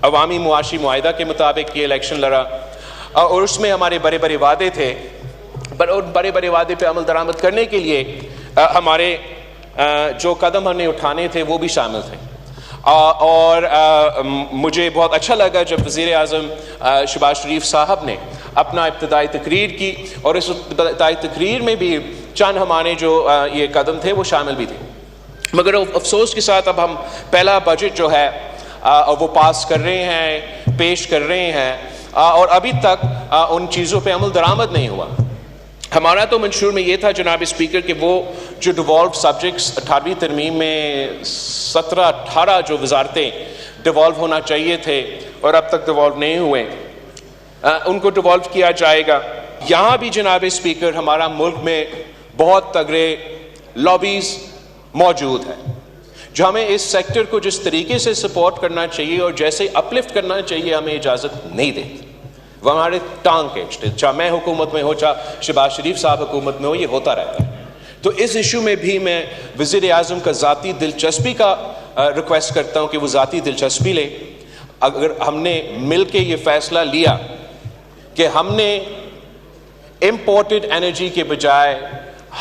عوامی معاشی معاہدہ کے مطابق یہ الیکشن لڑا اور اس میں ہمارے بڑے بڑے وعدے تھے، اور بڑے بڑے وعدے پہ عمل درآمد کرنے کے لیے ہمارے جو قدم ہم نے اٹھانے تھے وہ بھی شامل تھے۔ اور مجھے بہت اچھا لگا جب وزیر اعظم شہباز شریف صاحب نے اپنا ابتدائی تقریر کی، اور اس ابتدائی تقریر میں بھی چند ہمارے جو یہ قدم تھے وہ شامل بھی تھے۔ مگر افسوس کے ساتھ اب ہم پہلا بجٹ جو ہے وہ پاس کر رہے ہیں، پیش کر رہے ہیں، اور ابھی تک ان چیزوں پہ عمل درآمد نہیں ہوا۔ ہمارا تو منشور میں یہ تھا جناب اسپیکر کہ وہ جو ڈیوالوڈ سبجیکٹس 18ویں ترمیم میں 17-18 جو وزارتیں ڈیوالو ہونا چاہیے تھے اور اب تک ڈیوالو نہیں ہوئے، ان کو ڈیوالو کیا جائے گا۔ یہاں بھی جناب اسپیکر ہمارا ملک میں بہت تگڑے لابیز موجود ہیں جو ہمیں اس سیکٹر کو جس طریقے سے سپورٹ کرنا چاہیے اور جیسے اپلفٹ کرنا چاہیے ہمیں اجازت نہیں دیتی۔ وہ ہمارے ٹانگ کھینچتے، چاہے میں حکومت میں ہو چاہے شہباز شریف صاحب حکومت میں ہو، یہ ہوتا رہتا ہے۔ تو اس ایشو میں بھی میں وزیر اعظم کا ذاتی دلچسپی کا ریکویسٹ کرتا ہوں کہ وہ ذاتی دلچسپی لے۔ اگر ہم نے مل کے یہ فیصلہ لیا کہ ہم نے امپورٹڈ انرجی کے بجائے،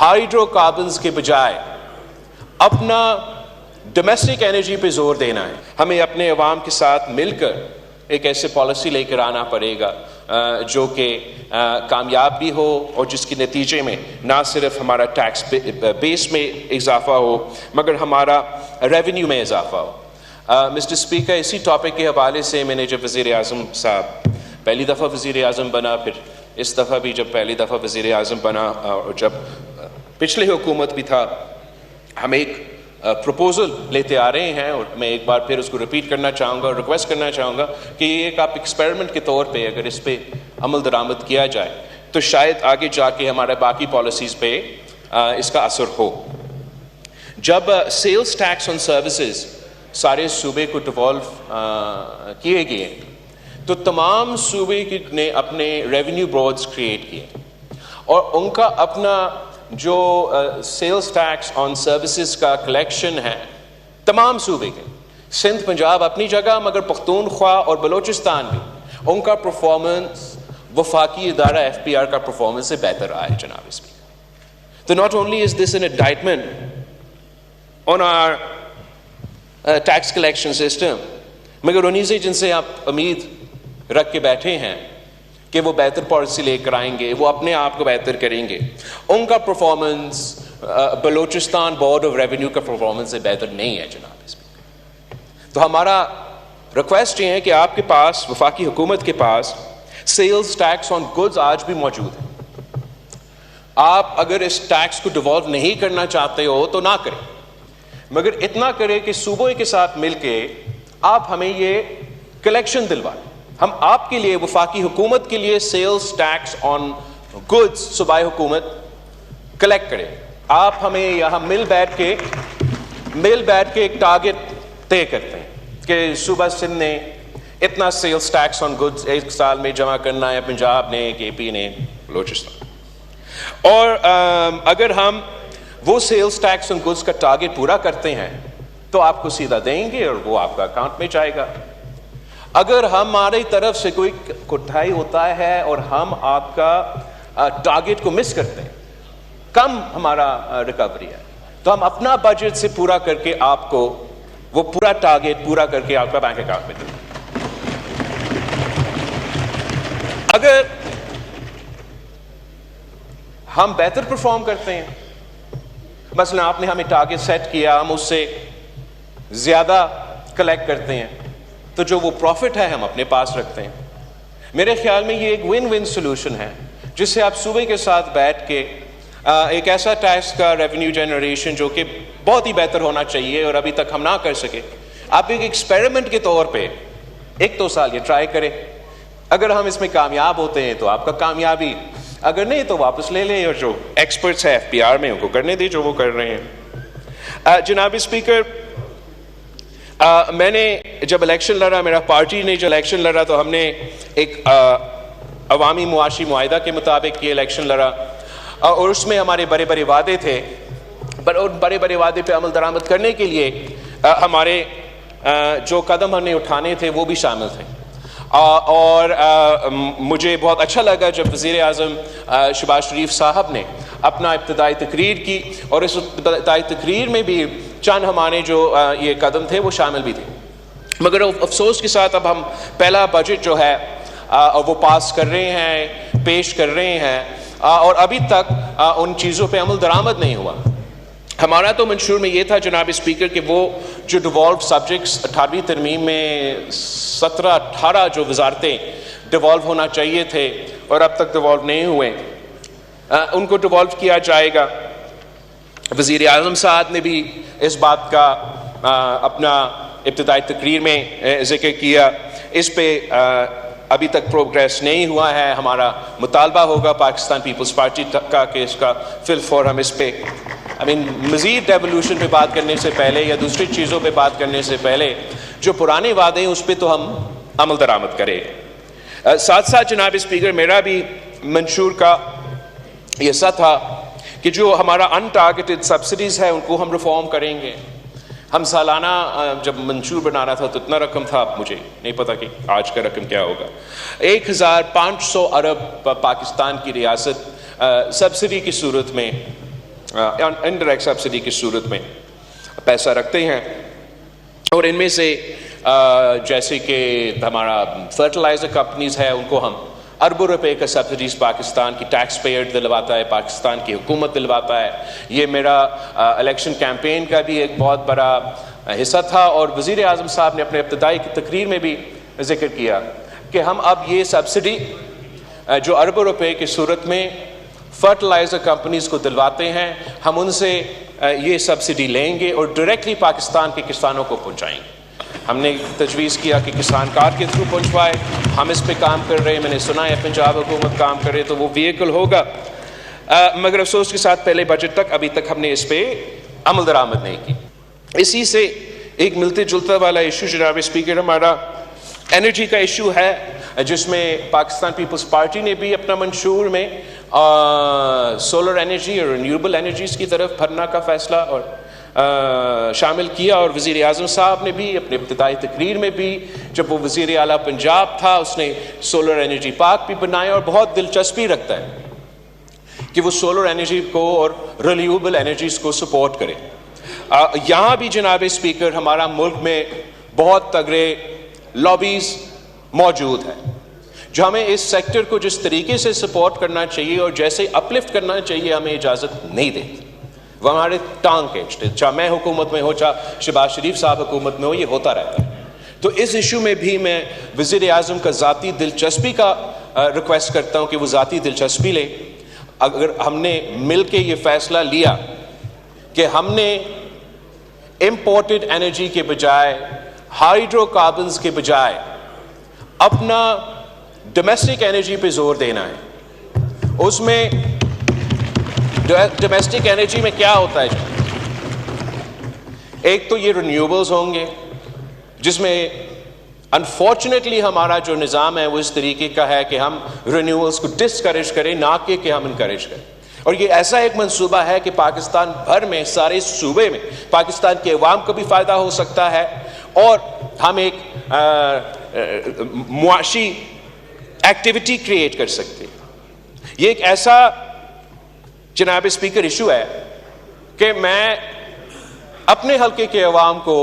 ہائیڈرو کاربنز کے بجائے اپنا ڈومیسٹک انرجی پہ زور دینا ہے، ہمیں اپنے عوام کے ساتھ مل کر ایک ایسے پالیسی لے کر آنا پڑے گا جو کہ کامیاب بھی ہو اور جس کے نتیجے میں نہ صرف ہمارا ٹیکس بیس میں اضافہ ہو مگر ہمارا ریونیو میں اضافہ ہو۔ مسٹر اسپیکر، اسی ٹاپک کے حوالے سے میں نے جب وزیر اعظم صاحب پہلی دفعہ وزیر اعظم بنا، پھر اس دفعہ بھی جب پہلی دفعہ وزیر اعظم بنا، اور جب پچھلی حکومت بھی تھا، ہم ایک پروپوزل لیتے آ رہے ہیں، اور میں ایک بار پھر اس کو ریپیٹ کرنا چاہوں گا اور ریکویسٹ کرنا چاہوں گا کہ یہ ایک آپ ایکسپیریمنٹ کے طور پہ اگر اس پہ عمل درآمد کیا جائے تو شاید آگے جا کے ہمارے باقی پالیسیز پہ اس کا اثر ہو۔ جب سیلز ٹیکس آن سروسز سارے صوبے کو ڈیوالو کیے گئے تو تمام صوبے نے اپنے ریونیو بورڈز کریٹ کیے، اور ان کا اپنا جو سیلز ٹیکس آن سروسز کا کلیکشن ہے تمام صوبے کے، سندھ پنجاب اپنی جگہ مگر پختونخوا اور بلوچستان بھی، ان کا پرفارمنس وفاقی ادارہ ایف پی آر کا پرفارمنس سے بہتر آئے جناب اسپیکر۔ تو not only is this an indictment on our tax collection system, مگر انہیں سے جن سے آپ امید رکھ کے بیٹھے ہیں کہ وہ بہتر پالیسی لے کر آئیں گے، وہ اپنے آپ کو بہتر کریں گے، ان کا performance Balochistan board of revenue کا پرفارمنس سے بہتر نہیں ہے جناب اسپیکر۔ تو ہمارا ریکویسٹ یہ ہے کہ آپ کے پاس، وفاقی حکومت کے پاس، سیلز ٹیکس آن گڈز آج بھی موجود ہے۔ آپ اگر اس ٹیکس کو ڈیوالو نہیں کرنا چاہتے ہو تو نہ کریں، مگر اتنا کریں کہ صوبوں کے ساتھ مل کے آپ ہمیں یہ کلیکشن دلوائیں۔ ہم آپ کے لیے، وفاقی حکومت کے لیے سیلز ٹیکس آن گڈز صوبائی حکومت کلیکٹ کریں۔ آپ ہمیں یہاں مل بیٹھ کے ایک ٹارگٹ طے کرتے ہیں کہ صوبہ سندھ نے اتنا سیلز ٹیکس آن گڈز ایک سال میں جمع کرنا ہے، پنجاب نے، کے پی نے، بلوچستان۔ اور اگر ہم وہ سیلز ٹیکس آن گڈز کا ٹارگٹ پورا کرتے ہیں تو آپ کو سیدھا دیں گے اور وہ آپ کا اکاؤنٹ میں جائے گا۔ اگر ہماری طرف سے کوئی کوتاہی ہوتا ہے اور ہم آپ کا ٹارگٹ کو مس کرتے ہیں، کم ہمارا ریکوری ہے، تو ہم اپنا بجٹ سے پورا کر کے آپ کو وہ پورا ٹارگٹ پورا کر کے آپ کا بینک اکاؤنٹ میں دیں گے۔ اگر ہم بہتر پرفارم کرتے ہیں، مثلا آپ نے ہمیں ٹارگٹ سیٹ کیا، ہم اس سے زیادہ کلیکٹ کرتے ہیں، تو جو وہ پروفٹ ہے ہم اپنے پاس رکھتے ہیں۔ میرے خیال میں یہ ایک ون ون سولوشن ہے جس سے آپ صوبے کے ساتھ بیٹھ کے ایک ایسا ٹیکس کا ریونیو جنریشن جو کہ بہت ہی بہتر ہونا چاہیے اور ابھی تک ہم نہ کر سکے، آپ ایک ایکسپیریمنٹ کے طور پہ 1-2 سال یہ ٹرائی کریں۔ اگر ہم اس میں کامیاب ہوتے ہیں تو آپ کا کامیابی، اگر نہیں تو واپس لے لیں، اور جو ایکسپرٹس ہیں ایف پی آر میں ان کو کرنے دیں جو وہ کر رہے ہیں۔ جناب اسپیکر، میں نے جب الیکشن لڑا، میرا پارٹی نے جو الیکشن لڑا، تو ہم نے ایک عوامی معاشی معاہدہ کے مطابق یہ الیکشن لڑا، اور اس میں ہمارے بڑے بڑے وعدے تھے، اور بڑے بڑے وعدے پہ عمل درآمد کرنے کے لیے ہمارے جو قدم ہم نے اٹھانے تھے وہ بھی شامل تھے. اور مجھے بہت اچھا لگا جب وزیر اعظم شہباز شریف صاحب نے اپنا ابتدائی تقریر کی, اور اس ابتدائی تقریر میں بھی چند ہمارے جو یہ قدم تھے وہ شامل بھی تھے. مگر افسوس کے ساتھ اب ہم پہلا بجٹ جو ہے وہ پاس کر رہے ہیں, پیش کر رہے ہیں, اور ابھی تک ان چیزوں پہ عمل درآمد نہیں ہوا. ہمارا تو منشور میں یہ تھا جناب اسپیکر کہ وہ جو ڈیوالوڈ سبجیکٹس 18ویں ترمیم میں 17-18 جو وزارتیں ڈیوالو ہونا چاہیے تھے اور اب تک ڈیوالو نہیں ہوئے, ان کو ڈیوالو کیا جائے گا. وزیر اعظم صاحب نے بھی اس بات کا اپنا ابتدائی تقریر میں ذکر کیا. اس پہ ابھی تک پروگریس نہیں ہوا ہے. ہمارا مطالبہ ہوگا پاکستان پیپلز پارٹی کا کہ اس کا فی الفور ہم اس پہ مزید ڈیولوشن پہ بات کرنے سے پہلے یا دوسری چیزوں پہ بات کرنے سے پہلے جو پرانے وعدے ہیں اس پہ تو ہم عمل درآمد کریں. ساتھ ساتھ جناب اسپیکر میرا بھی منشور کا یہ حصہ تھا کہ جو ہمارا ان ٹارگیٹڈ سبسڈیز ہے ان کو ہم ریفارم کریں گے. ہم سالانہ جب منشور بنانا تھا تو اتنا رقم تھا, اب مجھے نہیں پتا کہ آج کا رقم کیا ہوگا. 1500 ارب پاکستان کی ریاست سبسڈی کی صورت میں, انڈائریکٹ سبسڈی کی صورت میں پیسہ رکھتے ہیں, اور ان میں سے جیسے کہ ہمارا فرٹیلائزر کمپنیز ہے ان کو ہم اربوں روپے کا سبسڈیز پاکستان کی ٹیکس پیئر دلواتا ہے, پاکستان کی حکومت دلواتا ہے. یہ میرا الیکشن کیمپین کا بھی ایک بہت بڑا حصہ تھا, اور وزیر اعظم صاحب نے اپنے ابتدائی تقریر میں بھی ذکر کیا کہ ہم اب یہ سبسڈی جو اربوں روپے کی صورت میں فرٹیلائزر کمپنیز کو دلواتے ہیں, ہم ان سے یہ سبسڈی لیں گے اور ڈائریکٹلی پاکستان کے کسانوں کو پہنچائیں گے. ہم نے تجویز کیا کہ کسان کارڈ کے تھرو پہنچوائے. ہم اس پہ کام کر رہے ہیں, میں نے سنا ہے پنجاب حکومت کام کر رہے تو وہ ویکل ہوگا. مگر افسوس کے ساتھ پہلے بجٹ تک ابھی تک ہم نے اس پہ عمل درآمد نہیں کی. اسی سے ایک ملتے جلتا والا ایشو جناب اسپیکر ہمارا انرجی کا ایشو ہے, جس میں پاکستان پیپلز پارٹی نے بھی اپنا منشور میں سولر انرجی اور رینیویبل انرجیز کی طرف بھرنا کا فیصلہ اور شامل کیا. اور وزیر اعظم صاحب نے بھی اپنے ابتدائی تقریر میں بھی جب وہ وزیر اعلیٰ پنجاب تھا اس نے سولر انرجی پارک بھی بنایا, اور بہت دلچسپی رکھتا ہے کہ وہ سولر انرجی کو اور رینیویبل انرجیز کو سپورٹ کرے. یہاں بھی جناب اسپیکر ہمارا ملک میں بہت تگڑے لابیز موجود ہیں جو ہمیں اس سیکٹر کو جس طریقے سے سپورٹ کرنا چاہیے اور جیسے اپلفٹ کرنا چاہیے ہمیں اجازت نہیں دیتی. وہ ہمارے ٹانگ کھینچتے, چاہے میں حکومت میں ہو چاہے شہباز شریف صاحب حکومت میں ہو, یہ ہوتا رہتا ہے. تو اس ایشو میں بھی میں وزیر اعظم کا ذاتی دلچسپی کا ریکویسٹ کرتا ہوں کہ وہ ذاتی دلچسپی لے. اگر ہم نے مل کے یہ فیصلہ لیا کہ ہم نے امپورٹڈ انرجی کے بجائے, ہائیڈرو کاربنز کے بجائے اپنا ڈومیسٹک انرجی پہ زور دینا ہے, اس میں ڈومیسٹک انرجی میں کیا ہوتا ہے, ایک تو یہ رینیویبلز ہوں گے جس میں انفارچونیٹلی ہمارا جو نظام ہے وہ اس طریقے کا ہے کہ ہم رینیویبلز کو ڈسکریج کریں نہ کہ ہم انکریج کریں. اور یہ ایسا ایک منصوبہ ہے کہ پاکستان بھر میں سارے صوبے میں پاکستان کے عوام کو بھی فائدہ ہو سکتا ہے, اور ہم ایک معاشی ایکٹیویٹی کریٹ کر سکتے. یہ ایک ایسا جناب اسپیکر ایشو ہے کہ میں اپنے حلقے کے عوام کو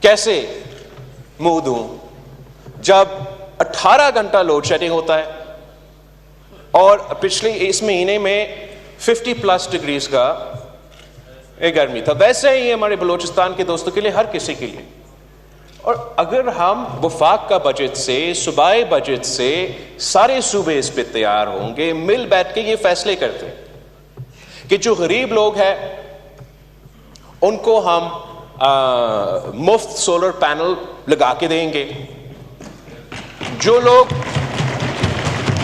کیسے منہ دوں جب 18 گھنٹہ لوڈ شیڈنگ ہوتا ہے اور پچھلے اس مہینے میں 50+ ڈگریز کا گرمی تھا. ویسے ہی ہمارے بلوچستان کے دوستوں کے لیے, ہر کسی کے لیے. اور اگر ہم وفاق کا بجٹ سے, صوبائی بجٹ سے سارے صوبے اس پہ تیار ہوں گے, مل بیٹھ کے یہ فیصلے کرتے ہیں کہ جو غریب لوگ ہیں ان کو ہم مفت سولر پینل لگا کے دیں گے, جو لوگ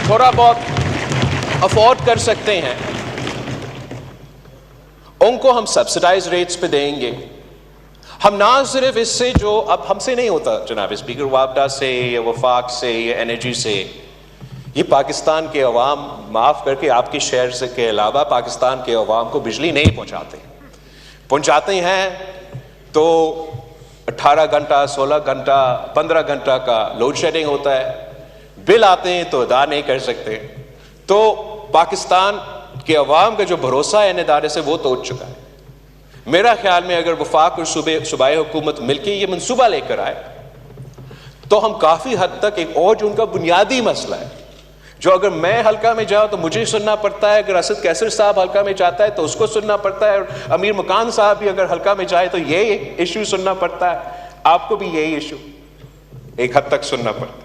تھوڑا بہت افورڈ کر سکتے ہیں ان کو ہم سبسڈائز ریٹس پہ دیں گے. ہم نہ صرف اس سے جو اب ہم سے نہیں ہوتا جناب اسپیکر, وابڈا سے یا وفاق سے یا انرجی سے, یہ پاکستان کے عوام, معاف کر کے آپ کے شہر سے کے علاوہ پاکستان کے عوام کو بجلی نہیں پہنچاتے ہیں تو 18 گھنٹہ 16 گھنٹہ 15 گھنٹہ کا لوڈ شیڈنگ ہوتا ہے, بل آتے ہیں تو ادا نہیں کر سکتے. تو پاکستان کے عوام کا جو بھروسہ ہے ان ادارے سے وہ توڑ چکا ہے. میرا خیال میں اگر وفاق اور صوبائی حکومت مل کے یہ منصوبہ لے کر آئے تو ہم کافی حد تک ایک اور جو ان کا بنیادی مسئلہ ہے, جو اگر میں حلقہ میں جاؤں تو مجھے سننا پڑتا ہے, اگر اسد کیسر صاحب حلقہ میں جاتا ہے تو اس کو سننا پڑتا ہے, اور امیر مکان صاحب بھی اگر حلقہ میں جائے تو یہ ایشو سننا پڑتا ہے, آپ کو بھی یہی ایشو ایک حد تک سننا پڑتا ہے.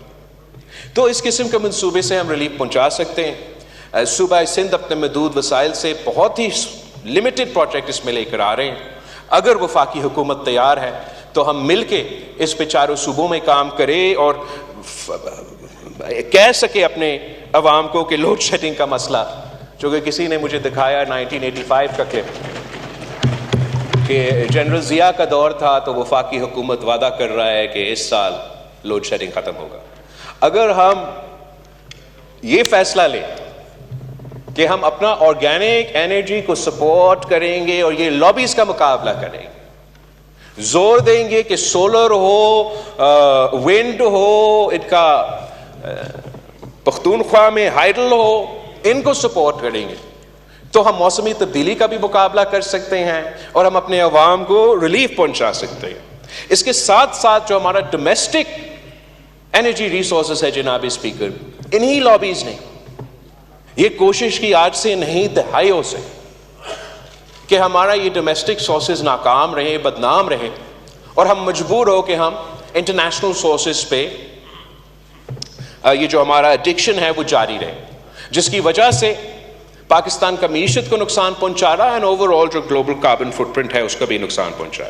تو اس قسم کے منصوبے سے ہم ریلیف پہنچا سکتے ہیں. صوبہ سندھ اپنے محدود وسائل سے بہت ہی لمیٹڈ پروجیکٹ اس میں لے کر آ رہے ہیں. اگر وفاقی حکومت تیار ہے تو ہم مل کے اس پہ چاروں صوبوں میں کام کریں اور کہہ سکے اپنے عوام کو کہ لوڈ شیڈنگ کا مسئلہ, جو کہ کسی نے مجھے دکھایا 1985 کا کلپ کہ جنرل ضیاء کا دور تھا تو وفاقی حکومت وعدہ کر رہا ہے کہ اس سال لوڈ شیڈنگ ختم ہوگا. اگر ہم یہ فیصلہ لیں کہ ہم اپنا آرگینک انرجی کو سپورٹ کریں گے اور یہ لابیز کا مقابلہ کریں گے, زور دیں گے کہ سولر ہو, ونڈ ہو, ان کا پختونخوا میں ہائیڈل ہو, ان کو سپورٹ کریں گے, تو ہم موسمی تبدیلی کا بھی مقابلہ کر سکتے ہیں اور ہم اپنے عوام کو ریلیف پہنچا سکتے ہیں. اس کے ساتھ ساتھ جو ہمارا ڈومیسٹک انرجی ریسورسز ہے جناب اسپیکر, انہی لابیز نے یہ کوشش کی آج سے نہیں دہائیوں سے کہ ہمارا یہ ڈومیسٹک سورسز ناکام رہے, بدنام رہے, اور ہم مجبور ہو کہ ہم انٹرنیشنل سورسز پہ یہ جو ہمارا ایڈکشن ہے وہ جاری رہے, جس کی وجہ سے پاکستان کا معیشت کو نقصان پہنچا رہا ہے, اینڈ اوور آل جو گلوبل کاربن فٹ پرنٹ ہے اس کا بھی نقصان پہنچا رہا ہے.